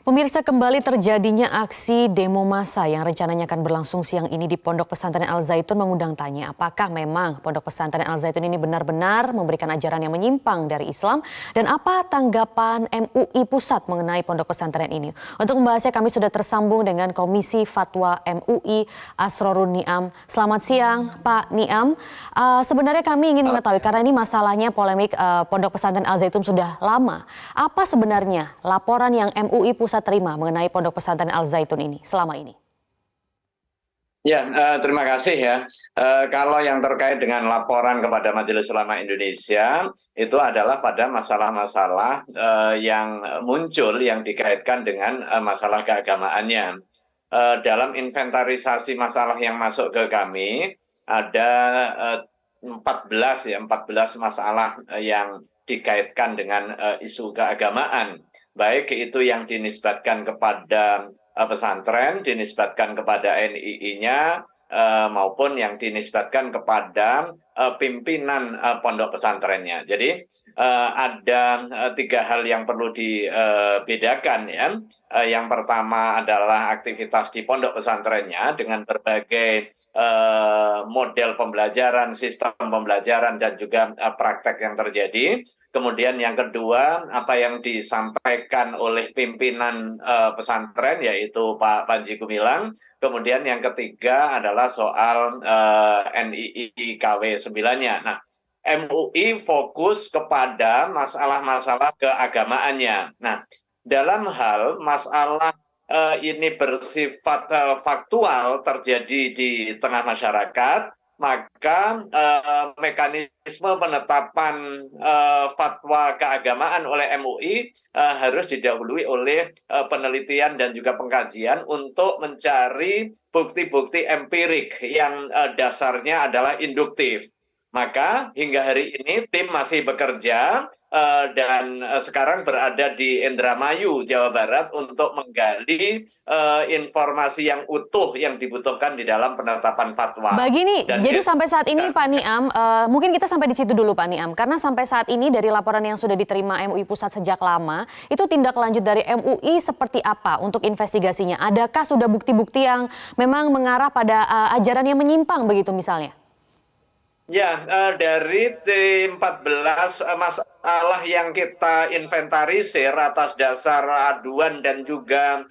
Pemirsa, kembali terjadinya aksi demo massa yang rencananya akan berlangsung siang ini di Pondok Pesantren Al Zaitun mengundang tanya apakah memang Pondok Pesantren Al Zaitun ini benar-benar memberikan ajaran yang menyimpang dari Islam dan apa tanggapan MUI Pusat mengenai Pondok Pesantren ini. Untuk membahasnya kami sudah tersambung dengan Komisi Fatwa MUI Asrorun Niam. Selamat siang Pak Niam. Sebenarnya kami ingin mengetahui karena ini masalahnya polemik Pondok Pesantren Al Zaitun sudah lama. Apa sebenarnya laporan yang MUI Pusat terima mengenai Pondok Pesantren Al Zaitun ini selama ini? Ya, terima kasih ya. Kalau yang terkait dengan laporan kepada Majelis Ulama Indonesia, itu adalah pada masalah-masalah yang muncul yang dikaitkan dengan masalah keagamaannya. Dalam inventarisasi masalah yang masuk ke kami, ada 14 masalah yang dikaitkan dengan isu keagamaan. Baik itu yang dinisbatkan kepada pesantren, dinisbatkan kepada NII-nya, maupun yang dinisbatkan kepada pimpinan pondok pesantrennya. Jadi ada tiga hal yang perlu dibedakan ya. Yang pertama adalah aktivitas di pondok pesantrennya dengan berbagai model pembelajaran, sistem pembelajaran, dan juga praktek yang terjadi. Kemudian yang kedua, apa yang disampaikan oleh pimpinan pesantren, yaitu Pak Panji Gumilang. Kemudian yang ketiga adalah soal NII KW 9-nya. Nah, MUI fokus kepada masalah-masalah keagamaannya. Nah, dalam hal masalah ini bersifat faktual terjadi di tengah masyarakat, maka mekanisme penetapan fatwa keagamaan oleh MUI harus didahului oleh penelitian dan juga pengkajian untuk mencari bukti-bukti empirik yang dasarnya adalah induktif. Maka hingga hari ini tim masih bekerja dan sekarang berada di Indramayu, Jawa Barat untuk menggali informasi yang utuh yang dibutuhkan di dalam penetapan fatwa. Jadi sampai saat ini Pak Niam, mungkin kita sampai di situ dulu Pak Niam, karena sampai saat ini dari laporan yang sudah diterima MUI Pusat sejak lama, itu tindak lanjut dari MUI seperti apa untuk investigasinya? Adakah sudah bukti-bukti yang memang mengarah pada ajaran yang menyimpang begitu misalnya? Ya, dari 14 masalah yang kita inventarisir atas dasar aduan dan juga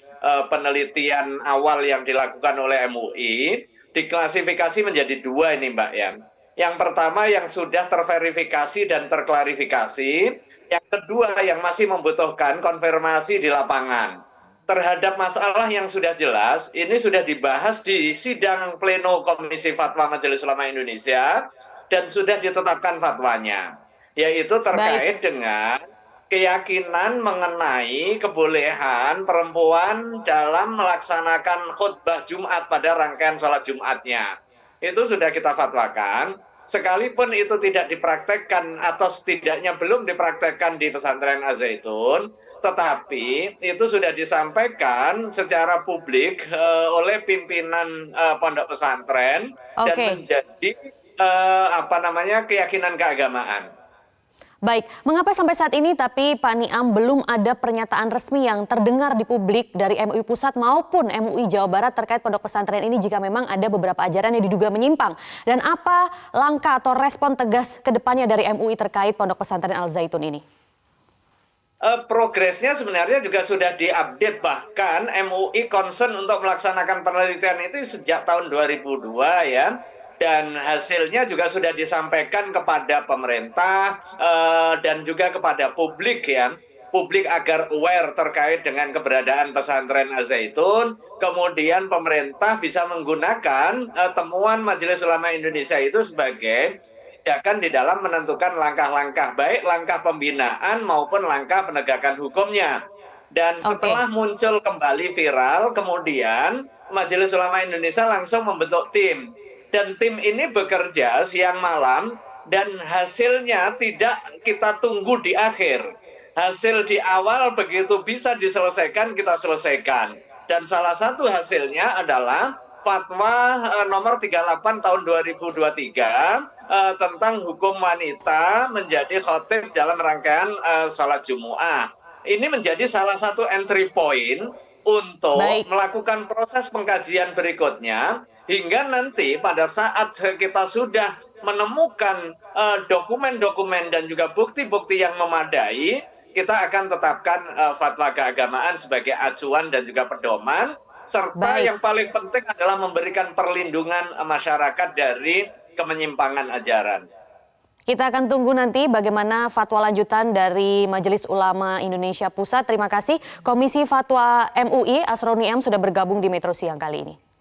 penelitian awal yang dilakukan oleh MUI, diklasifikasi menjadi dua ini Mbak ya. Yang pertama yang sudah terverifikasi dan terklarifikasi, yang kedua yang masih membutuhkan konfirmasi di lapangan. Terhadap masalah yang sudah jelas, ini sudah dibahas di sidang pleno Komisi Fatwa Majelis Ulama Indonesia dan sudah ditetapkan fatwanya, yaitu terkait dengan keyakinan mengenai kebolehan perempuan dalam melaksanakan khutbah Jumat pada rangkaian sholat Jumatnya. Itu sudah kita fatwakan, sekalipun itu tidak dipraktekkan atau setidaknya belum dipraktekkan di pesantren Al Zaitun, tetapi itu sudah disampaikan secara publik oleh pimpinan pondok pesantren dan menjadi keyakinan keagamaan. Baik, mengapa sampai saat ini tapi Pak Niam belum ada pernyataan resmi yang terdengar di publik dari MUI Pusat maupun MUI Jawa Barat terkait pondok pesantren ini jika memang ada beberapa ajaran yang diduga menyimpang? Dan apa langkah atau respon tegas ke depannya dari MUI terkait pondok pesantren Al Zaitun ini? Progresnya sebenarnya juga sudah diupdate, bahkan MUI concern untuk melaksanakan penelitian itu sejak tahun 2002 ya, dan hasilnya juga sudah disampaikan kepada pemerintah dan juga kepada publik ya, publik agar aware terkait dengan keberadaan pesantren Al Zaitun. Kemudian pemerintah bisa menggunakan temuan Majelis Ulama Indonesia itu sebagai di dalam menentukan langkah-langkah, baik langkah pembinaan maupun langkah penegakan hukumnya. Dan setelah muncul kembali viral, kemudian Majelis Ulama Indonesia langsung membentuk tim. Dan tim ini bekerja siang malam dan hasilnya tidak kita tunggu di akhir. Hasil di awal begitu bisa diselesaikan, kita selesaikan. Dan salah satu hasilnya adalah Fatwa nomor 38 tahun 2023 tentang hukum wanita menjadi khotib dalam rangkaian salat Jumu'ah. ini menjadi salah satu entry point untuk Baik. melakukan proses pengkajian berikutnya hingga nanti pada saat kita sudah menemukan dokumen-dokumen dan juga bukti-bukti yang memadai, kita akan tetapkan fatwa keagamaan sebagai acuan dan juga pedoman, serta Baik. yang paling penting adalah memberikan perlindungan masyarakat dari kemenyimpangan ajaran. Kita akan tunggu nanti bagaimana fatwa lanjutan dari Majelis Ulama Indonesia Pusat. Terima kasih Komisi Fatwa MUI Asroni M sudah bergabung di Metro Siang kali ini.